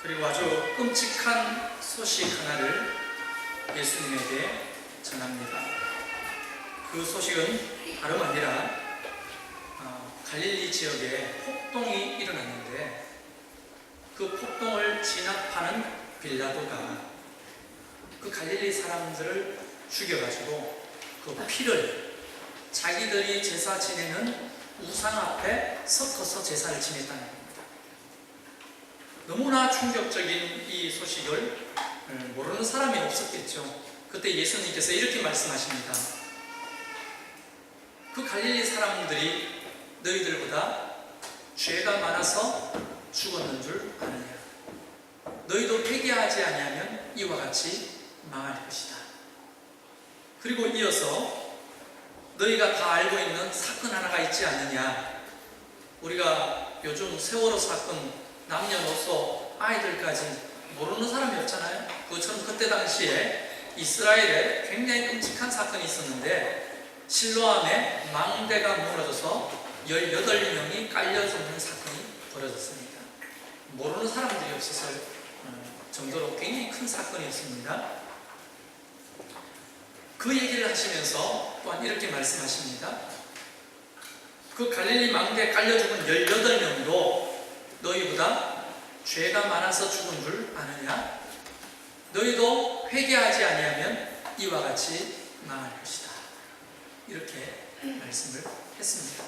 그리고 아주 끔찍한 소식 하나를 예수님에게 전합니다. 그 소식은 다름 아니라 갈릴리 지역에 폭동이 일어났는데 그 폭동을 진압하는 빌라도가 그 갈릴리 사람들을 죽여가지고 그 피를 자기들이 제사 지내는 우상 앞에 섞어서 제사를 지냈다는 겁니다. 너무나 충격적인 이 소식을 모르는 사람이 없었겠죠. 그때 예수님께서 이렇게 말씀하십니다. 그 갈릴리 사람들이 너희들보다 죄가 많아서 죽었는 줄 아느냐? 너희도 회개하지 아니하면 이와 같이 망할 것이다. 그리고 이어서 너희가 다 알고 있는 사건 하나가 있지 않느냐? 우리가 요즘 세월호 사건, 남녀노소, 아이들까지 모르는 사람이 없잖아요. 그것처럼 그때 당시에 이스라엘에 굉장히 끔찍한 사건이 있었는데 실로암에 망대가 무너져서 18명이 깔려 죽는 사건이 벌어졌습니다. 모르는 사람들이 없어서 정도로 굉장히 큰 사건이었습니다. 그 얘기를 하시면서 또한 이렇게 말씀하십니다. 그 갈릴리 망대에 깔려 죽은 18명도 너희보다 죄가 많아서 죽은 줄 아느냐? 너희도 회개하지 아니하면 이와 같이 망할 것이다. 이렇게 말씀을 했습니다.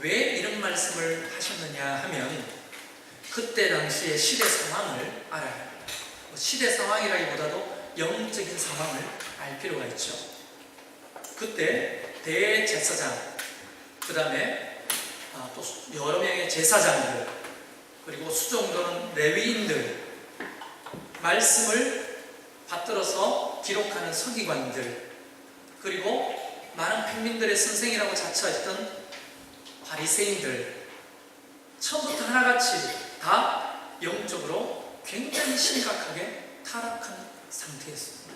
왜 이런 말씀을 하셨느냐 하면 그때 당시의 시대 상황을 알아야 합니다. 시대 상황이라기보다도 영적인 상황을 알 필요가 있죠. 그때 대제사장, 그 다음에 또 여러 명의 제사장들, 그리고 수종도는 레위인들, 말씀을 받들어서 기록하는 서기관들, 그리고 많은 평민들의 선생이라고 자처했던 바리새인들, 처음부터 하나같이 다 영적으로 굉장히 심각하게 타락한 상태였습니다.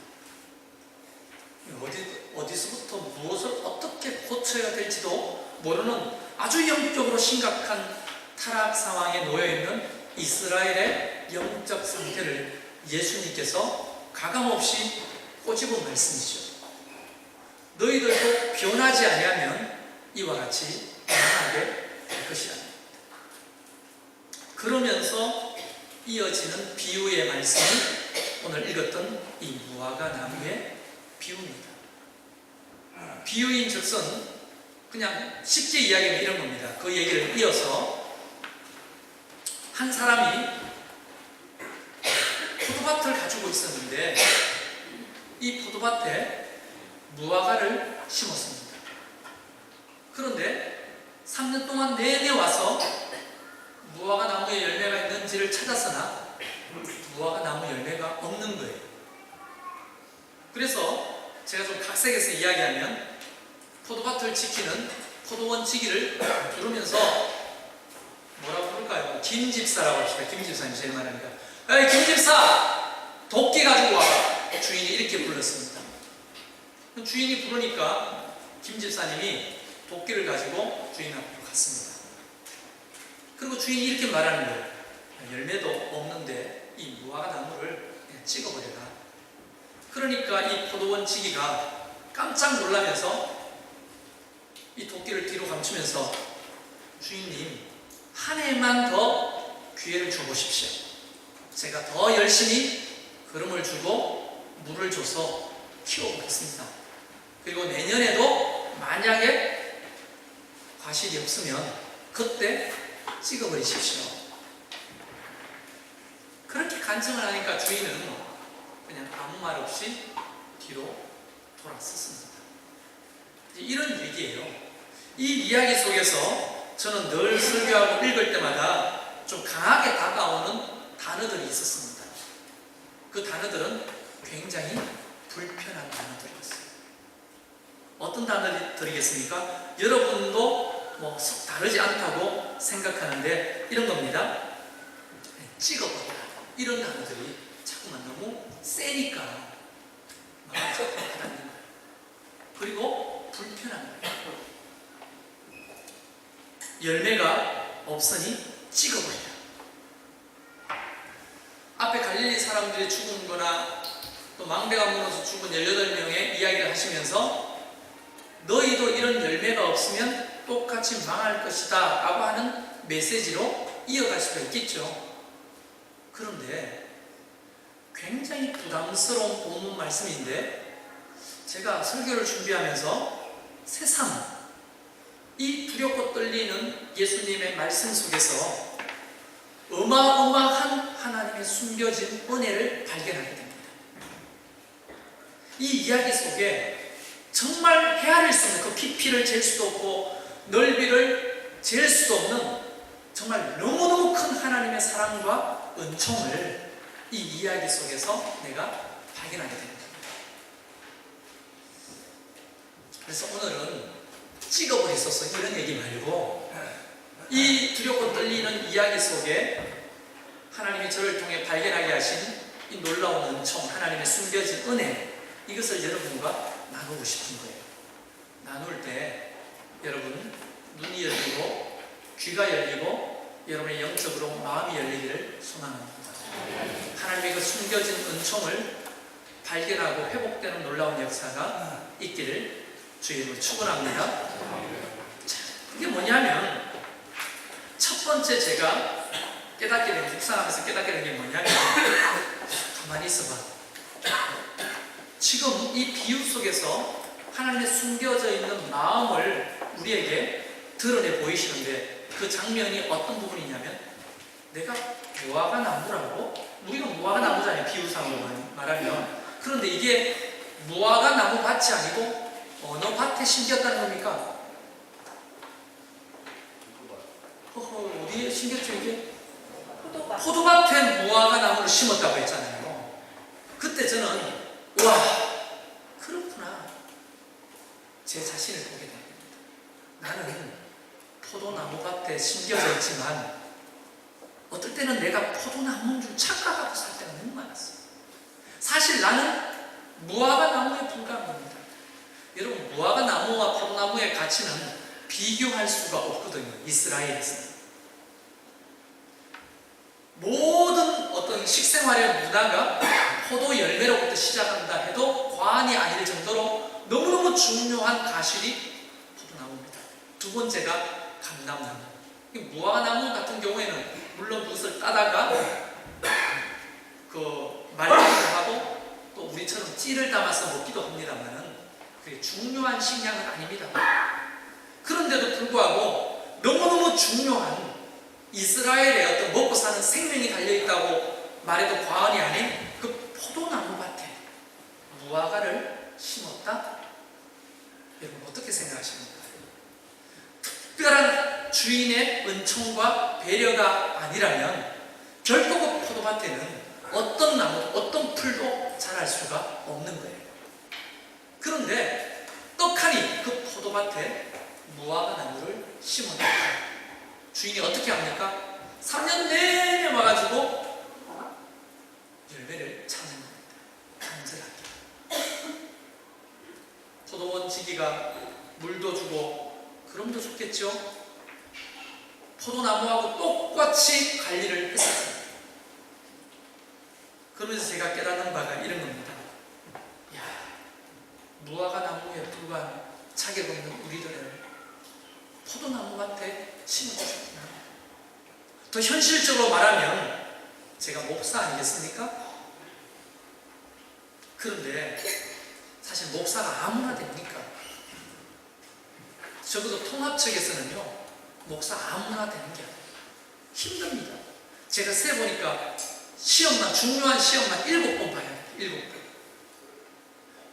어디서부터 무엇을 어떻게 고쳐야 될지도 모르는 아주 영적으로 심각한 타락 상황에 놓여있는 이스라엘의 영적 상태를 예수님께서 가감없이 꼬집은 말씀이죠. 너희들도 변하지 아니하면 이와 같이 망하게 될 것이라. 그러면서 이어지는 비유의 말씀이 오늘 읽었던 이 무화과 나무의 비유입니다. 비유인 즉슨 그냥 쉽게 이야기하면 이런 겁니다. 그 얘기를 이어서 한 사람이 포도밭을 가지고 있었는데 이 포도밭에 무화과를 심었습니다. 그런데 3년 동안 내내 와서 무화과 나무에 열매가 있는지를 찾았으나 무화과 나무 열매가 없는 거예요. 그래서 제가 좀 각색해서 이야기하면 포도밭을 지키는 포도원 지기를 부르면서 뭐라고 부를까요? 김집사라고 합시다. 김집사님 제일 말하니까 에이 김집사! 도끼 가지고 와라! 주인이 이렇게 불렀습니다. 주인이 부르니까 김집사님이 도끼를 가지고 주인 앞으로 갔습니다. 그리고 주인이 이렇게 말하는 거예요. 열매도 없는데 이 무화과 나무를 그냥 찍어버려라. 그러니까 이 포도원 지기가 깜짝 놀라면서 이 도끼를 뒤로 감추면서 주인님 한 해만 더 기회를 줘보십시오. 제가 더 열심히 거름을 주고 물을 줘서 키워보겠습니다. 그리고 내년에도 만약에 과실이 없으면 그때 찍어버리십시오. 그렇게 간청을 하니까 주인은 그냥 아무 말 없이 뒤로 돌아섰습니다. 이런 얘기예요. 이 이야기 속에서 저는 늘 설교하고 읽을 때마다 좀 강하게 다가오는 단어들이 있었습니다. 그 단어들은 굉장히 불편한 단어들이었어요. 어떤 단어들이겠습니까? 여러분도 속 다르지 않다고 생각하는데 이런 겁니다. 찍어버리라. 이런 단어들이 자꾸만 너무 세니까 마음이 와닿는 거예요. 그리고 불편한 거예요. 열매가 없으니 찍어버리라. 앞에 갈릴리 사람들이 죽은 거나 또 망대가 무너져 죽은 18명의 이야기를 하시면서 너희도 이런 열매가 없으면 똑같이 망할 것이다 라고 하는 메시지로 이어갈 수가 있겠죠. 그런데 굉장히 부담스러운 본문 말씀인데 제가 설교를 준비하면서 새삼 이 두렵고 떨리는 예수님의 말씀 속에서 어마어마한 하나님의 숨겨진 은혜를 발견하게 됩니다. 이 이야기 속에 정말 헤아릴 수 없는 그 깊이를 잴 수도 없고 넓이를 잴 수도 없는 정말 너무너무 큰 하나님의 사랑과 은총을 이 이야기 속에서 내가 발견하게 됩니다. 그래서 오늘은 찍어버리소서 이런 얘기 말고 이 두렵고 떨리는 이야기 속에 하나님이 저를 통해 발견하게 하신 이 놀라운 은총, 하나님의 숨겨진 은혜, 이것을 여러분과 나누고 싶은 거예요. 나눌 때 여러분 눈이 열리고 귀가 열리고 여러분의 영적으로 마음이 열리기를 소망합니다. 하나님의 그 숨겨진 은총을 발견하고 회복되는 놀라운 역사가 있기를 주의 이름으로 축원합니다. 자, 그게 뭐냐면 첫 번째 제가 깨닫게 된, 묵상하면서 깨닫게 된 게 뭐냐면 가만히 있어봐. 지금 이 비유 속에서 하나님의 숨겨져 있는 마음을 우리에게 드러내 보이시는데 그 장면이 어떤 부분이냐면 내가 무화과 나무라고? 우리가 무화과 나무잖아요, 비유상으로 말하면. 그런데 이게 무화과 나무 밭이 아니고 어느 밭에 심겼다는 겁니까? 어디에 심겼죠 이게? 포도밭에 무화과 나무를 심었다고 했잖아요. 그때 저는 와, 그렇구나, 제 자신을 보게 됩니다. 나는 포도나무 밭에 심겨져 있지만 어떨 때는 내가 포도나무인 줄 착각하고 살 때가 너무 많았어요. 사실 나는 무화과 나무에 불과한 겁니다. 여러분, 무화과 나무와 포도나무의 가치는 비교할 수가 없거든요. 이스라엘에서는 모든 어떤 식생활의 문화가 포도 열매로부터 시작한다 해도 과언이 아닐 정도로 너무너무 중요한 가실이 포도나무입니다. 두 번째가 감람나무. 무화과나무 같은 경우에는 물론 그것을 따다가 말리기도 하고 또 우리처럼 찌를 담아서 먹기도 합니다만 그게 중요한 식량은 아닙니다. 그런데도 불구하고 너무너무 중요한 이스라엘의 어떤 먹고 사는 생명이 달려있다고 말해도 과언이 아닌 그 포도나무 밭에 무화과를 심었다? 여러분 어떻게 생각하십니까? 특별한 주인의 은총과 배려가 아니라면 결코 그 포도밭에는 어떤 나무도 어떤 풀도 자랄 수가 없는 거예요. 그런데 떡하니 그 포도밭에 무화과 나무를 심어놓고 주인이 어떻게 합니까? 3년 내내 와가지고 열매를 찾는 겁니다. 간절하게. 포도원 지기가 물도 주고 그럼도 좋겠죠? 포도나무하고 똑같이 관리를 했었습니다. 그러면서 제가 깨닫는 바가 이런 겁니다. 야, 무화과 나무에 불과한 자격 없는 우리들을 포도나무 밭에 심어주셨구나. 더 현실적으로 말하면 제가 목사 아니겠습니까? 그런데 사실 목사가 아무나 됩니까? 적어도 통합측에서는요, 목사 아무나 되는 게 아니에요. 힘듭니다. 제가 세보니까 시험만, 중요한 시험만 7번 봐야 돼요. 7번.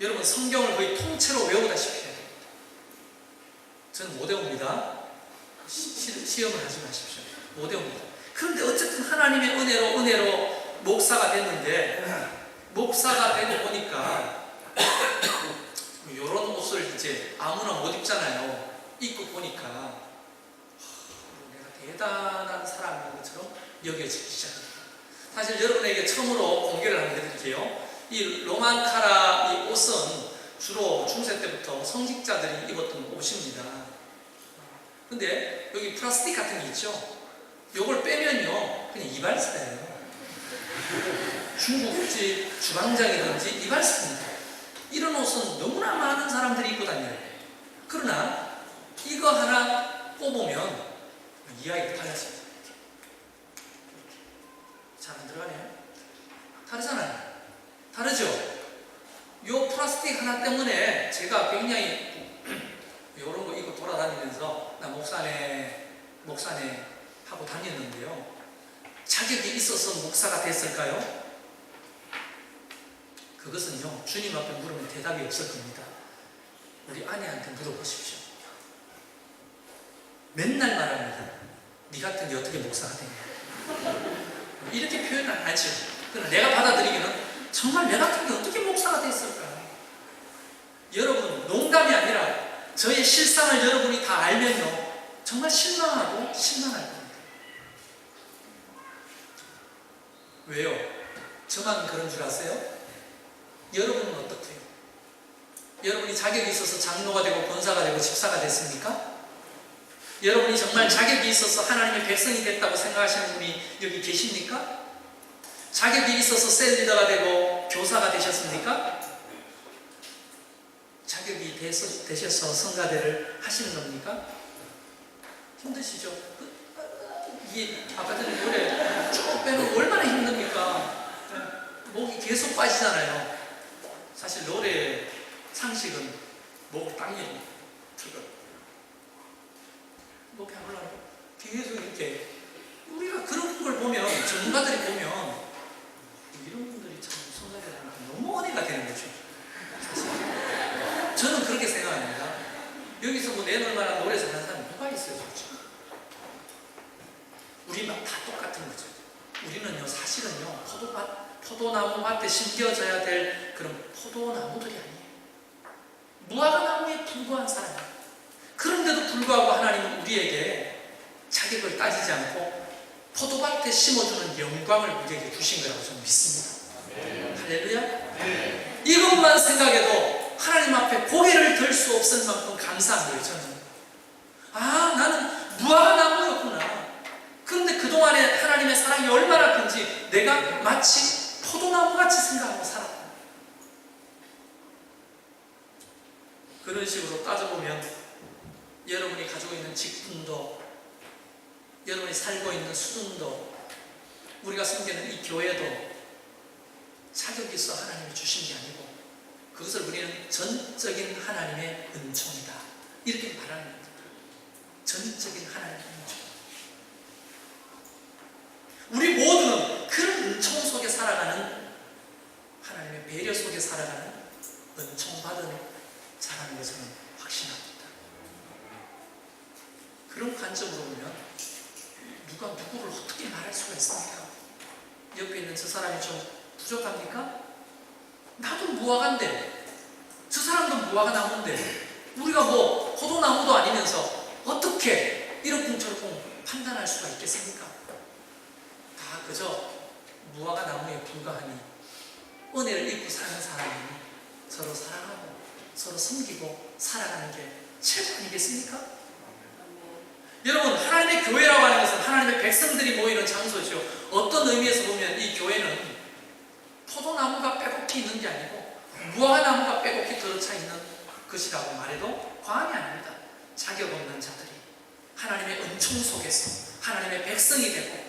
여러분 성경을 거의 통째로 외우다시피 해야 됩니다. 저는 못 외웁니다. 시험을 하지 마십시오. 못 외웁니다. 그런데 어쨌든 하나님의 은혜로 목사가 됐는데, 목사가 되고 보니까 이런 옷을 이제 아무나 못 입잖아요. 입고 보니까 내가 대단한 사람인 것처럼 여겨지기 시작합니다. 사실 여러분에게 처음으로 공개를 한번 해드릴게요. 이 로만카라 이 옷은 주로 중세 때부터 성직자들이 입었던 옷입니다. 근데 여기 플라스틱 같은 게 있죠? 요걸 빼면요 그냥 이발사예요. 중국집 주방장이든지 이발소입니다. 이런 옷은 너무나 많은 사람들이 입고 다녀요. 그러나 이거 하나 뽑으면 이야기가 달라집니다. 잘 안 들어가네요. 다르잖아요. 다르죠? 요 플라스틱 하나 때문에 제가 굉장히 요런 거 입고 돌아다니면서 나 목사네 하고 다녔는데요. 자격이 있어서 목사가 됐을까요? 그것은요, 주님 앞에 물으면 대답이 없을 겁니다. 우리 아내한테 물어보십시오. 맨날 말합니다. 네 같은 게 어떻게 목사가 되냐. 이렇게 표현 안 하죠. 그러나 내가 받아들이기는 정말 내 같은 게 어떻게 목사가 됐을까? 여러분, 농담이 아니라 저의 실상을 여러분이 다 알면요, 정말 실망하고 실망할 겁니다. 왜요? 저만 그런 줄 아세요? 여러분은 어떻게요? 여러분이 자격이 있어서 장로가 되고 권사가 되고 집사가 됐습니까? 여러분이 정말 자격이 있어서 하나님의 백성이 됐다고 생각하시는 분이 여기 계십니까? 자격이 있어서 셀리더가 되고 교사가 되셨습니까? 자격이 되셔서 성가대를 하시는 겁니까? 힘드시죠? 이게 아까 전에 노래 쭉 빼면 얼마나 힘듭니까? 목이 계속 빠지잖아요. 사실 노래 상식은 목 당기는 그거. 목이 안 올라가고 계속 이렇게 우리가 그런 걸 보면 전문가들이 보면 이런 분들이 참 성가대를 하니까 너무 은혜가 되는 거죠. 사실 저는 그렇게 생각합니다. 여기서 뭐 내놓을 만한 노래 잘하는 사람이 누가 있어요, 솔직히? 우리 막 다 똑같은 거죠. 우리는요, 사실은요, 포도나무 밭에 심겨져야 될 그런 포도나무들이 아니에요. 무화과나무에 불과한 사람이에요. 그런데도 불구하고 하나님은 우리에게 자격을 따지지 않고 포도밭에 심어주는 영광을 우리에게 주신 거라고 저는 믿습니다. 할렐루야. 이것만 생각해도 하나님 앞에 고개를 들 수 없을 만큼 감사한 거예요. 저는 나는 무화과나무였구나. 그런데 그동안에 하나님의 사랑이 얼마나 큰지 내가 마치 포도나무같이 생각하고 살았다. 그런 식으로 따져보면 여러분이 가지고 있는 직분도, 여러분이 살고 있는 수준도, 우리가 섬기는 이 교회도 자격이 있어 하나님이 주신 게 아니고 그것을 우리는 전적인 하나님의 은총이다. 이렇게 말하는 겁니다. 전적인 하나님의 은총. 우리 모두는 그런 은총 속에 살아가는, 하나님의 배려 속에 살아가는 은총받은 자라는 것을 확신합니다. 그런 관점으로 보면 누가 누구를 어떻게 말할 수가 있습니까? 옆에 있는 저 사람이 좀 부족합니까? 나도 무화과인데, 저 사람도 무화과 나무인데 우리가 뭐 포도나무도 아니면서 어떻게 이러쿵저러쿵 판단할 수가 있겠습니까? 다 그저 무화과 나무에 불과하니 은혜를 입고 사는 사람이 서로 사랑하고 서로 섬기고 살아가는 게 최고 아니겠습니까? 여러분, 하나님의 교회라고 하는 것은 하나님의 백성들이 모이는 장소죠. 어떤 의미에서 보면 이 교회는 포도나무가 빼곡히 있는 게 아니고 무화과나무가 빼곡히 들어차 있는 것이라고 말해도 과언이 아닙니다. 자격 없는 자들이 하나님의 은총 속에서 하나님의 백성이 되고,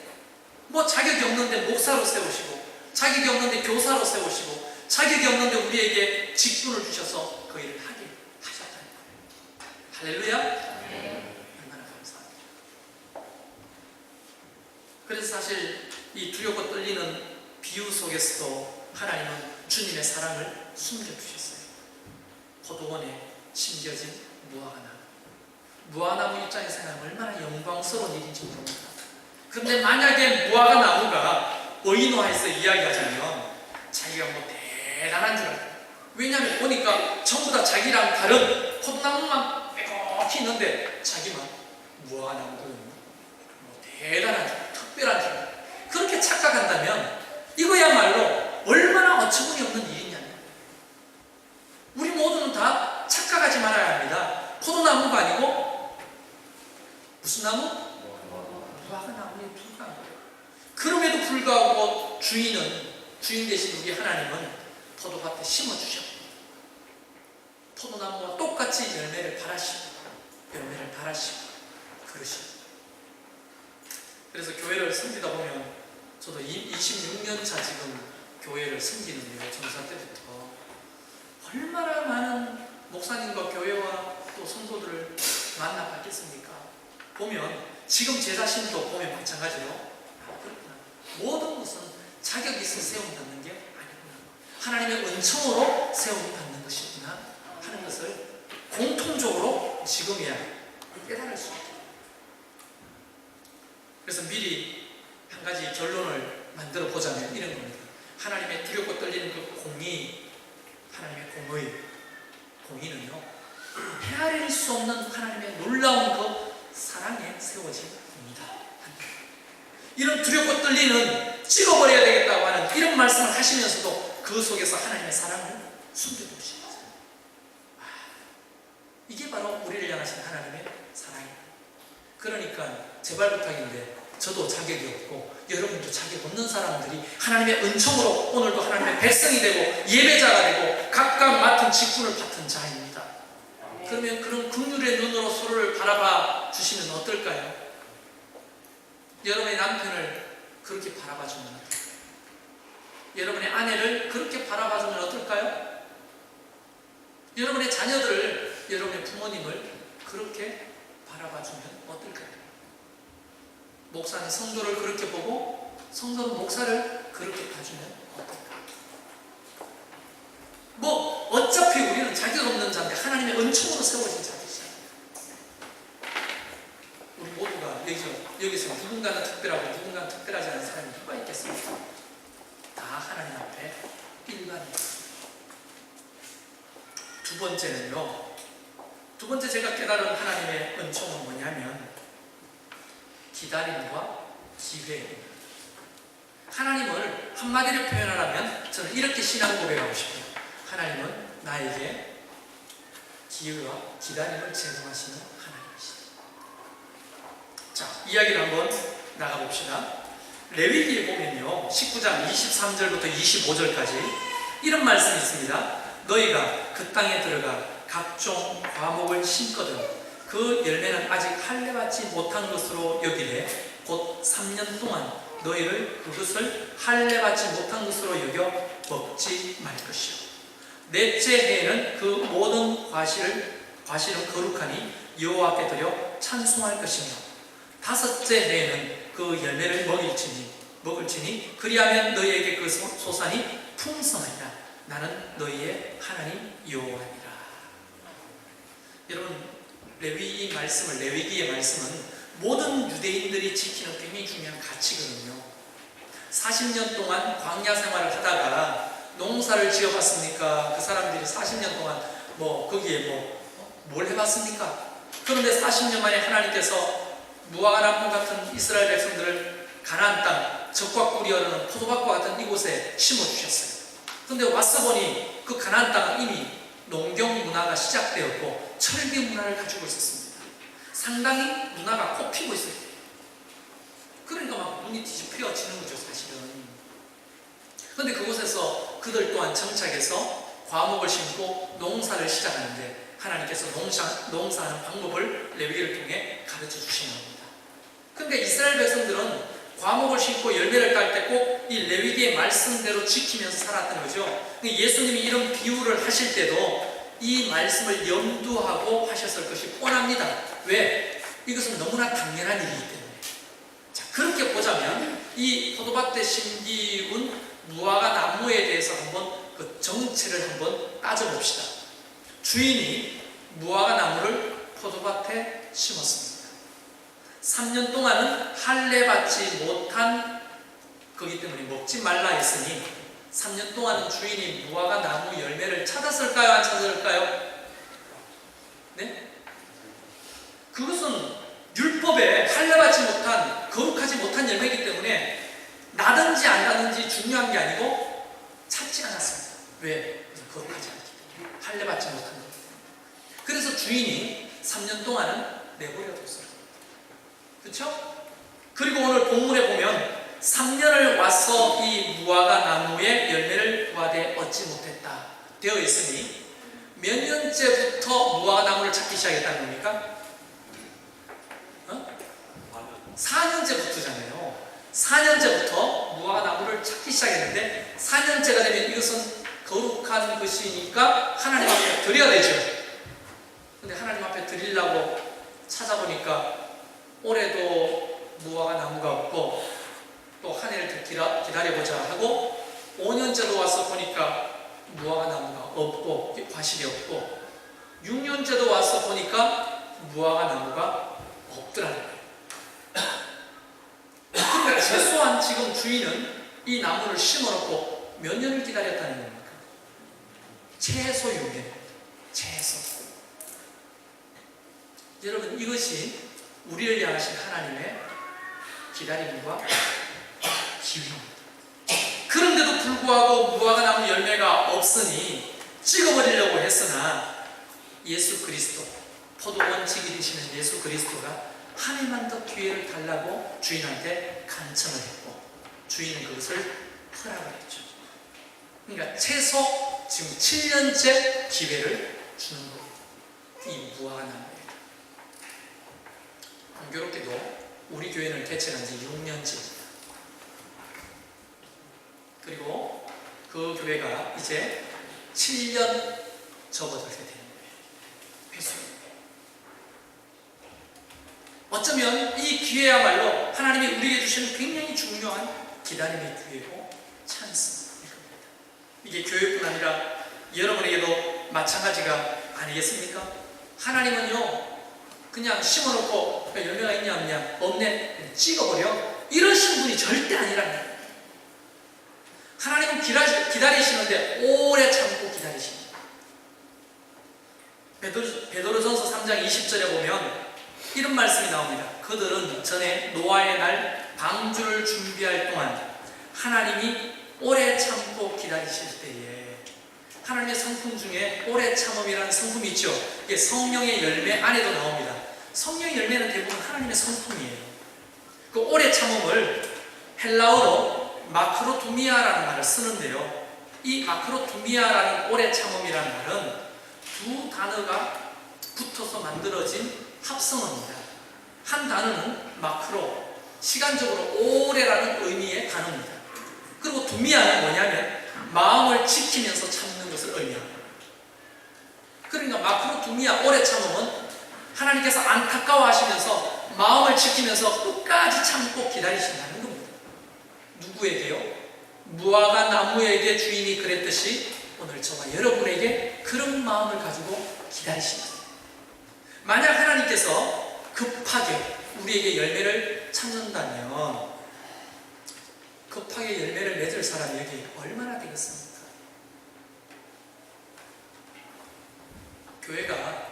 뭐 자격이 없는데 목사로 세우시고, 자격이 없는데 교사로 세우시고, 자격이 없는데 우리에게 직분을 주셔서 그 일을 하게 하셨다는 거예요. 할렐루야. 그래서 사실 이 두렵고 떨리는 비유 속에서도 하나님은 주님의 사랑을 숨겨주셨어요. 포도원에 심겨진 무화과나무. 무화과나무 입장에서 생각하면 얼마나 영광스러운 일인지 모릅니다. 그런데 만약에 무화과나무가 의인화해서 이야기하자면 자기가 뭐 대단한 줄 알아요. 왜냐하면 보니까 전부 다 자기랑 다른 포도나무만 빼곡히 있는데 자기만 무화과나무도 뭐 대단한 줄 알아요. 특별한 줄. 그렇게 착각한다면 이거야말로 얼마나 어처구니 없는 일이냐면, 우리 모두는 다 착각하지 말아야 합니다. 포도나무가 아니고 무슨 나무? 무화과나무에 불과한 거예요. 그럼에도 불구하고 그리고 주인 되신 우리 하나님은 포도밭에 심어주셨고 포도나무와 똑같이 열매를 달으시고 그러시고. 그래서 교회를 섬기다 보면 저도 26년 차 지금 교회를 섬기는데요. 전사 때부터 얼마나 많은 목사님과 교회와 또 성도들을 만나봤겠습니까? 보면 지금 제 자신도 보면 마찬가지로 그렇구나. 모든 것은 자격이 있어 세움받는 게 아니구나. 하나님의 은총으로 세움받는 것이구나 하는 것을 공통적으로 지금이야 깨달을 수 있다. 그래서 미리 한 가지 결론을 만들어 보자면 이런 겁니다. 하나님의 두렵고 떨리는 그 공의, 하나님의 공의는요, 헤아릴 수 없는 하나님의 놀라운 그 사랑에 세워진 겁니다. 이런 두렵고 떨리는 찍어버려야 되겠다고 하는 이런 말씀을 하시면서도 그 속에서 하나님의 사랑을 숨겨두시는 거죠. 이게 바로 우리를 향하신 하나님의 사랑입니다. 그러니까 제발 부탁인데 저도 자격이 없고 여러분도 자격 없는 사람들이 하나님의 은총으로 오늘도 하나님의 백성이 되고 예배자가 되고 각각 맡은 직분을 맡은 자입니다. 그러면 그런 긍휼의 눈으로 서로를 바라봐 주시면 어떨까요? 여러분의 남편을 그렇게 바라봐 주면 어떨까요? 여러분의 아내를 그렇게 바라봐 주면 어떨까요? 여러분의 자녀들을, 여러분의 부모님을 그렇게 바라봐 주면 어떨까요? 목사는 성도를 그렇게 보고 성도는 목사를 그렇게 봐주면 어떨까요? 뭐 어차피 우리는 자격 없는 자인데 하나님의 은총으로 세워진 자들이잖아요. 우리 모두가 여기서 누군가는 특별하고 누군가는 특별하지 않은 사람이 누가 있겠습니까? 다 하나님 앞에 일반입니다. 두 번째 제가 깨달은 하나님의 은총은 뭐냐면 기다림과 기회입니다. 하나님을 한마디로 표현하라면 저는 이렇게 신앙 고백하고 싶어요. 하나님은 나에게 기회와 기다림을 제공하시는 하나님이시다. 자, 이야기를 한번 나가봅시다. 레위기에 보면요, 19장 23절부터 25절까지 이런 말씀이 있습니다. 너희가 그 땅에 들어가 각종 과목을 심거든 그 열매는 아직 할례받지 못한 것으로 여기되 곧 3년 동안 너희를 그것을 할례받지 못한 것으로 여겨 먹지 말 것이요. 넷째 해에는 그 모든 과실은 거룩하니 여호와 앞에 드려 찬송할 것이며 다섯째 해에는 그 열매를 먹을지니 그리하면 너희에게 그 소산이 풍성하리라. 나는 너희의 하나님 여호와니라. 여러분, 레위기의 말씀은 모든 유대인들이 지키는 굉장히 중요한 가치거든요. 40년 동안 광야 생활을 하다가 농사를 지어봤습니까? 그 사람들이 40년 동안 거기에 뭘 해봤습니까? 그런데 40년 만에 하나님께서 무화과 나무 같은 이스라엘 백성들을 가나안 땅, 적과 꿀이 흐르는 포도밭과 같은 이곳에 심어주셨어요. 그런데 와서 보니 그 가나안 땅은 이미 농경 문화가 시작되었고 철기 문화를 가지고 있었습니다. 상당히 문화가 꼽히고 있어요. 그러니까 막 눈이 뒤집혀지는 거죠, 사실은. 그런데 그곳에서 그들 또한 정착해서 과목을 심고 농사를 시작하는데 하나님께서 농사하는 방법을 레위기를 통해 가르쳐 주시는 겁니다. 그런데 이스라엘 백성들은 과목을 심고 열매를 딸 때 꼭 이 레위기의 말씀대로 지키면서 살았던 거죠. 예수님이 이런 비유를 하실 때도 이 말씀을 염두하고 하셨을 것이 뻔합니다. 왜? 이것은 너무나 당연한 일이기 때문에. 자, 그렇게 보자면 이 포도밭에 심기운 무화과 나무에 대해서 한번 그 정체를 한번 따져봅시다. 주인이 무화과 나무를 포도밭에 심었습니다. 3년 동안은 할례받지 못한 거기 때문에 먹지 말라 했으니 3년 동안은 주인이 무화과 나무 열매를 찾았을까요? 안 찾았을까요? 네? 그것은 율법에 할례받지 못한, 거룩하지 못한 열매이기 때문에 나든지 안 나든지 중요한 게 아니고 찾지 않았습니다. 왜? 거룩하지 않기 때문에, 할례받지 못한 거기 때문에. 그래서 주인이 3년 동안은 내버려 뒀어요. 그렇죠? 그리고 오늘 본문에 보면 3년을 와서 이 무화과 나무의 열매를 구하되 얻지 못했다 되어 있으니 몇 년째부터 무화과 나무를 찾기 시작했다는 겁니까? 4년째부터잖아요. 4년째부터 무화과 나무를 찾기 시작했는데 4년째가 되면 이것은 거룩한 것이니까 하나님 앞에 드려야 되죠. 근데 하나님 앞에 드리려고 찾아보니까 올해도 무화과 나무가 없고 또 한 해를 더 기다려보자 하고 5년째도 와서 보니까 무화과 나무가 없고 과실이 없고 6년째도 와서 보니까 무화과 나무가 없더라는 거예요. 그러니까 최소한 지금 주인은 이 나무를 심어놓고 몇 년을 기다렸다는 겁니까? 최소 6년. 최소. 여러분, 이것이 우리를 향하신 하나님의 기다림과 기회입니다. 그런데도 불구하고 무화과 나무 열매가 없으니 찍어버리려고 했으나 예수 그리스도, 포도원직이 되시는 예수 그리스도가 한 해만 더 기회를 달라고 주인한테 간청을 했고 주인은 그것을 허락을 했죠. 그러니까 최소 지금 7년째 기회를 주는 거예요. 이 무화과 나무에. 공교롭게도 우리 교회는 개척한 지 6년째입니다. 그리고 그 교회가 이제 7년 접어들게 되는 거예요. 회수입니다. 어쩌면 이 기회야말로 하나님이 우리에게 주시는 굉장히 중요한 기다림의 기회고 찬스일 겁니다. 이게 교회뿐 아니라 여러분에게도 마찬가지가 아니겠습니까? 하나님은요 그냥 심어놓고 열매가 있냐 없냐 없네 그냥 찍어버려 이러신 분이 절대 아니라는 거예요. 하나님은 기다리시는데 오래 참고 기다리십니다. 베드로전서 3장 20절에 보면 이런 말씀이 나옵니다. 그들은 전에 노아의 날 방주를 준비할 동안 하나님이 오래 참고 기다리실 때에 하나님의 성품 중에 오래 참음이라는 성품이 있죠. 이게 성령의 열매 안에도 나옵니다. 성령의 열매는 대부분 하나님의 성품이에요. 그 오래 참음을 헬라어로 마크로투미아라는 말을 쓰는데요. 이 마크로투미아라는 오래 참음이라는 말은 두 단어가 붙어서 만들어진 합성어입니다. 한 단어는 마크로, 시간적으로 오래라는 의미의 단어입니다. 그리고 두미아는 뭐냐면 마음을 지키면서 참는 것을 의미합니다. 그러니까 마크로 두미아, 오래 참음은 하나님께서 안타까워하시면서 마음을 지키면서 끝까지 참고 기다리신다는 겁니다. 누구에게요? 무화과 나무에게 주인이 그랬듯이 오늘 저와 여러분에게 그런 마음을 가지고 기다리십니다. 만약 하나님께서 급하게 우리에게 열매를 찾는다면 급하게 열매를 맺을 사람이 여기 얼마나 되겠습니까? 교회가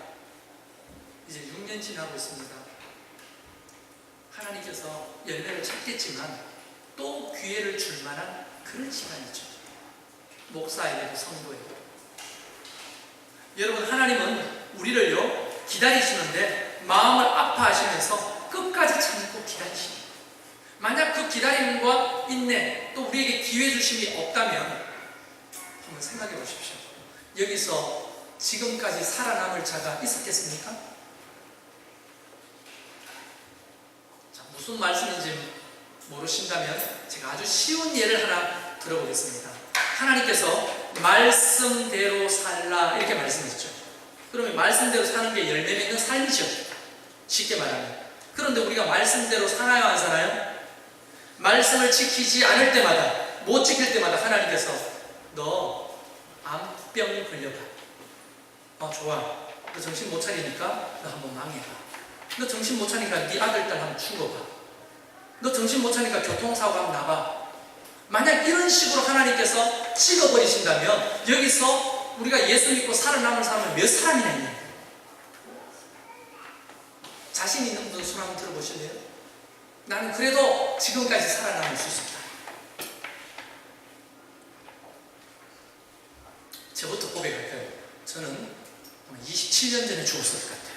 이제 6년 지나고 있습니다. 하나님께서 열매를 찾겠지만 또 기회를 줄 만한 그런 시간이죠. 목사에게도 성도에게도. 여러분, 하나님은 우리를요 기다리시는데 마음을 아파하시면서 끝까지 참고 기다리십니다. 만약 그 기다림과 인내 또 우리에게 기회 주심이 없다면 한번 생각해 보십시오. 여기서 지금까지 살아남을 자가 있었겠습니까? 자, 무슨 말씀인지 모르신다면 제가 아주 쉬운 예를 하나 들어보겠습니다. 하나님께서 말씀대로 살라 이렇게 말씀하셨죠. 그러면 말씀대로 사는 게 열매 맺는 삶이죠. 쉽게 말하면. 그런데 우리가 말씀대로 살아요, 안 살아요? 말씀을 지키지 않을 때마다, 못 지킬 때마다 하나님께서 너 암병 걸려봐. 좋아. 너 정신 못 차리니까 너 한번 망해봐. 너 정신 못 차리니까 네 아들, 딸 한번 죽어봐. 너 정신 못 차리니까 교통사고 한번 나봐. 만약 이런 식으로 하나님께서 찍어버리신다면 여기서 우리가 예수 믿고 살아남을 사람은 몇 사람이나 있냐? 자신 있는 분 손 한번 들어보실래요? 나는 그래도 지금까지 살아남을 수 있습니다. 저부터 고백할까요? 저는 27년 전에 죽었을 것 같아요.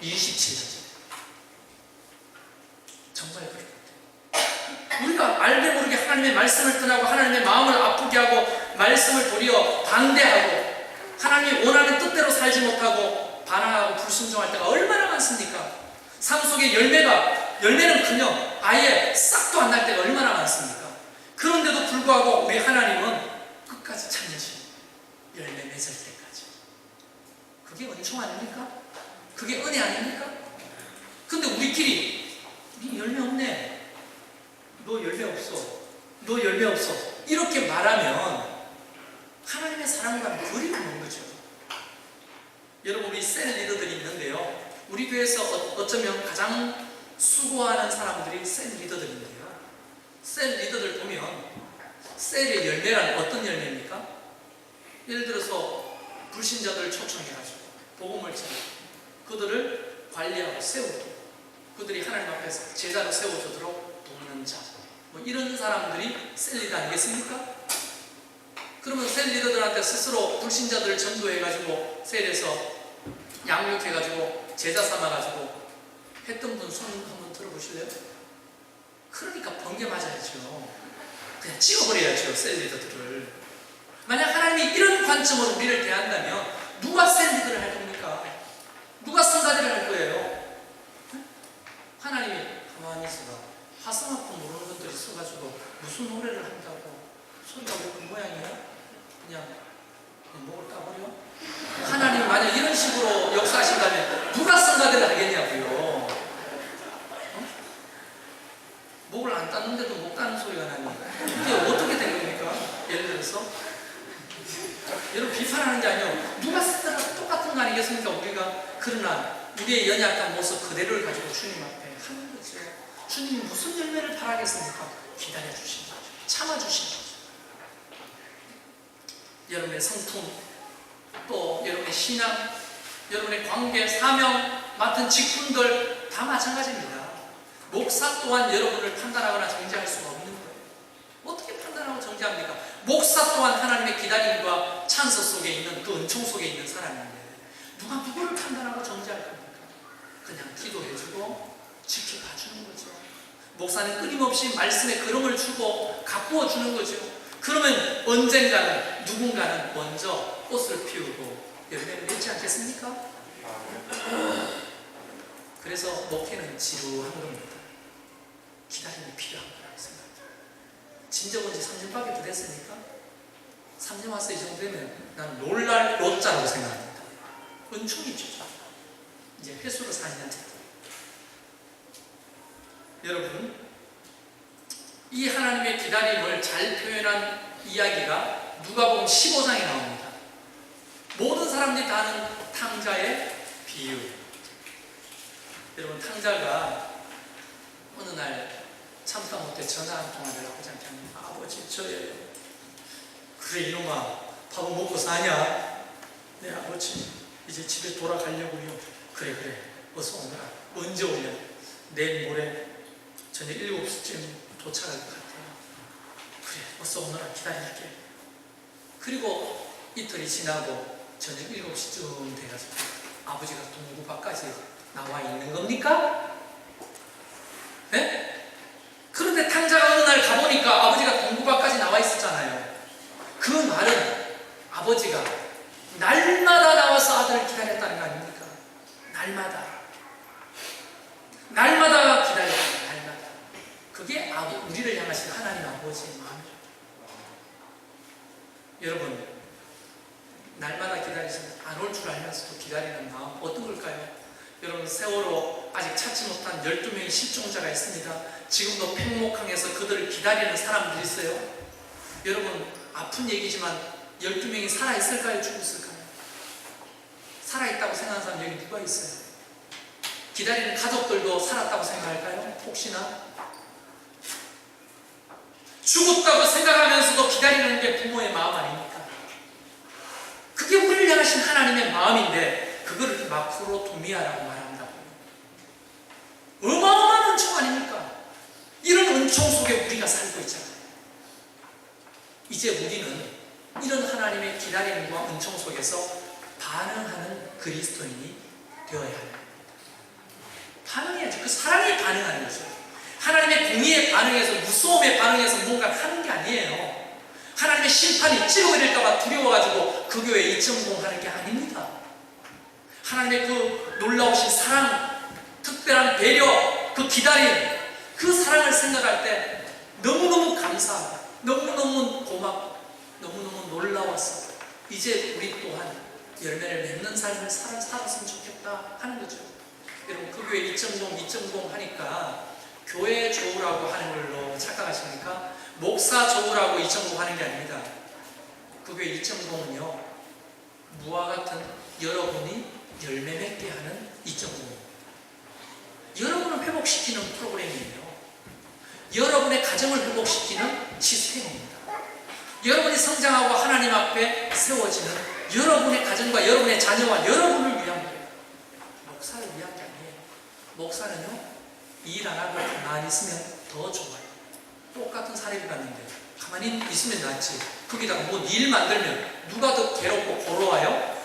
27년 전에. 정말 그럴 것 같아요. 우리가 알게 모르게 하나님의 말씀을 떠나고 하나님의 마음을 아프게 하고 말씀을 도리어 반대하고 하나님이 원하는 뜻대로 살지 못하고 반항하고 불순종할 때가 얼마나 많습니까? 삶 속에 열매는커녕 아예 싹도 안 날 때가 얼마나 많습니까? 그런데도 불구하고 우리 하나님은 끝까지 참으시고 열매 맺을 때까지. 그게 은총 아닙니까? 그게 은혜 아닙니까? 근데 우리끼리 네 열매 없네, 너 열매 없어, 너 열매 없어 이렇게 말하면 하나님의 사랑과는 거리가 먼 거죠. 여러분, 우리 셀 리더들이 있는데요, 우리 교회에서 어쩌면 가장 수고하는 사람들이 셀 리더들인데요, 셀 리더들 보면 셀의 열매란 어떤 열매입니까? 예를 들어서 불신자들을 초청해가지고 복음을 전하고 그들을 관리하고 세우고 그들이 하나님 앞에서 제자로 세워주도록 돕는 자, 뭐 이런 사람들이 셀 리더 아니겠습니까? 그러면 셀 리더들한테 스스로 불신자들을 전도해가지고 셀에서 양육해가지고 제자 삼아가지고 했던 분 손 한번 들어보실래요? 그러니까 번개 맞아야죠. 그냥 찍어버려야죠, 셀 리더들을. 만약 하나님이 이런 관점으로 우리를 대한다면 누가 셀 리더를 할 겁니까? 누가 성가대를 할 거예요? 하나님이 가만히 있어봐. 화성학교 모르는 분들이 써가지고 무슨 노래를 한다고 소리가 왜 그 모양이야? 그냥 목을 까버려? 하나님이 만약 이런 식으로 역사하신다면 누가 성가대를 하겠냐고요? 목을 안 땄는데도 목 따는 소리가 나니 이게 어떻게 된 겁니까? 예를 들어서 여러분, 비판하는 게 아니에요. 누가 쓰더라도 똑같은 거 아니겠습니까? 우리가. 그러나 우리의 연약한 모습 그대로를 가지고 주님 앞에 하는 거죠. 주님이 무슨 열매를 바라겠습니까? 기다려주신 거죠. 참아주신 거죠. 여러분의 성품, 또 여러분의 신앙, 여러분의 관계, 사명, 맡은 직분들 다 마찬가지입니다. 목사 또한 여러분을 판단하거나 정죄할 수가 없는 거예요. 어떻게 판단하고 정죄합니까? 목사 또한 하나님의 기다림과 찬스 속에 있는 그 은총 속에 있는 사람인데 누가 누구를 판단하고 정죄할 겁니까? 그냥 기도해주고 지켜봐주는 거죠. 목사는 끊임없이 말씀에 걸음을 주고 가꾸어 주는 거죠. 그러면 언젠가는 누군가는 먼저 꽃을 피우고 열매를 맺지 않겠습니까? 그래서 목회는 지루한 겁니다. 기다림이 필요한 거라고 생각해요. 진짜 온 지 3년밖에 더 됐으니까 3년 와서 이 정도 되면 난 놀랄 로자라고 생각합니다. 은총이죠. 이제 횟수로 4년 됐다. 여러분, 이 하나님의 기다림을 잘 표현한 이야기가 누가복음 15장에 나옵니다. 모든 사람들이 다 아는 탕자의 비유. 여러분, 탕자가 어느 날 참다 못해 전화 한 통화를 하고 장님, 아버지 저예요. 그래 이놈아, 밥은 먹고 사냐? 네 아버지, 이제 집에 돌아가려고요. 그래 어서 오너라. 언제 오냐? 내일 모레 저녁 7시쯤 도착할 것 같아요. 그래 어서 오너라, 기다릴게. 그리고 이틀이 지나고 저녁 7시쯤 돼가지고 아버지가 동구 밖까지 나와 있는 겁니까? 네? 그런데 탕자가 어느 날 가보니까 아버지가 동구 밖까지 나와 있었잖아요. 그 말은 아버지가 날마다 나와서 아들을 기다렸다는 거 아닙니까? 날마다 기다렸다. 날마다. 그게 우리를 향하신 하나님 아버지의 마음이에요. 여러분, 날마다 기다리시면 안 올 줄 알면서도 기다리는 마음 어떤 걸까요? 여러분, 세월호 아직 찾지 못한 12명의 실종자가 있습니다. 지금도 팽목항에서 그들을 기다리는 사람들이 있어요. 여러분, 아픈 얘기지만 12명이 살아있을까요? 죽었을까요? 살아있다고 생각하는 사람 여기 누가 있어요? 기다리는 가족들도 살았다고 생각할까요? 혹시나? 죽었다고 생각하면서도 기다리는 게 부모의 마음 아닙니까? 그게 우리를 향하신 하나님의 마음인데 그거를 마크로토미아라고 말한다고요. 어마어마한 은총 아닙니까? 이런 은총 속에 우리가 살고 있잖아요. 이제 우리는 이런 하나님의 기다림과 은총 속에서 반응하는 그리스도인이 되어야 합니다. 반응해야죠. 그 사랑에 반응하는 거죠. 하나님의 공의에 반응해서 무서움에 반응해서 뭔가를 하는 게 아니에요. 하나님의 심판이 찌르버릴까봐 두려워가지고 그 교회에 2.0 하는 게 아닙니다. 하나님의 그 놀라우신 사랑, 특별한 배려, 그 기다림, 그 사랑을 생각할 때 너무너무 감사하고 너무너무 고맙고 너무너무 놀라워서 이제 우리 또한 열매를 맺는 삶을 살았으면 좋겠다 하는 거죠. 여러분 그 교회 2.0 하니까 교회 좋으라고 하는 걸로 착각하십니까? 목사 좋으라고 2.0 하는 게 아닙니다. 그 교회 2.0은요 무와 같은 여러분이 열매 맺게 하는 2.0. 여러분을 회복시키는 프로그램이에요. 여러분의 가정을 회복시키는 시스템입니다. 여러분이 성장하고 하나님 앞에 세워지는 여러분의 가정과 여러분의 자녀와 여러분을 위한 거예요. 목사를 위한 게 아니에요. 목사는요 일 안 하고 가만히 있으면 더 좋아요. 똑같은 사례비 받는데 가만히 있으면 낫지. 거기다가 뭐 일 만들면 누가 더 괴롭고 고로워요?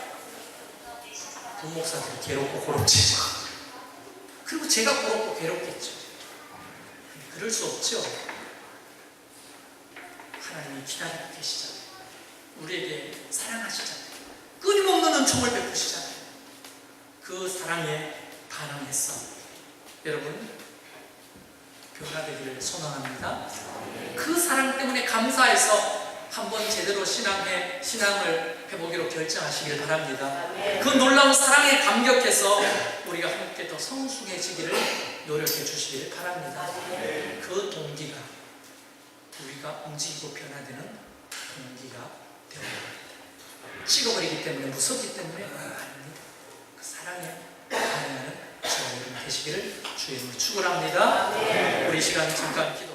부목사들이 괴롭고 고롭지. 그리고 제가 고롭고 괴롭겠죠. 그럴 수 없죠. 하나님이 기다리고 계시잖아요. 우리에게 사랑하시잖아요. 끊임없는 은총을 베푸시잖아요. 그 사랑에 반응해서 여러분 변화되기를 소망합니다. 그 사랑 때문에 감사해서 한번 제대로 신앙을 해보기로 결정하시길 바랍니다. 그 놀라운 사랑에 감격해서 우리가 함께 더 성숙해지기를 노력해 주시길 바랍니다. 그 동기가 우리가 움직이고 변화되는 동기가 되어버립니다. 찍어버리기 때문에 무섭기 때문에 아닙니다. 그 사랑에 반응하는 저와 여러분 되시기를 주의 이름으로 축원합니다. 우리 시간 잠깐 기도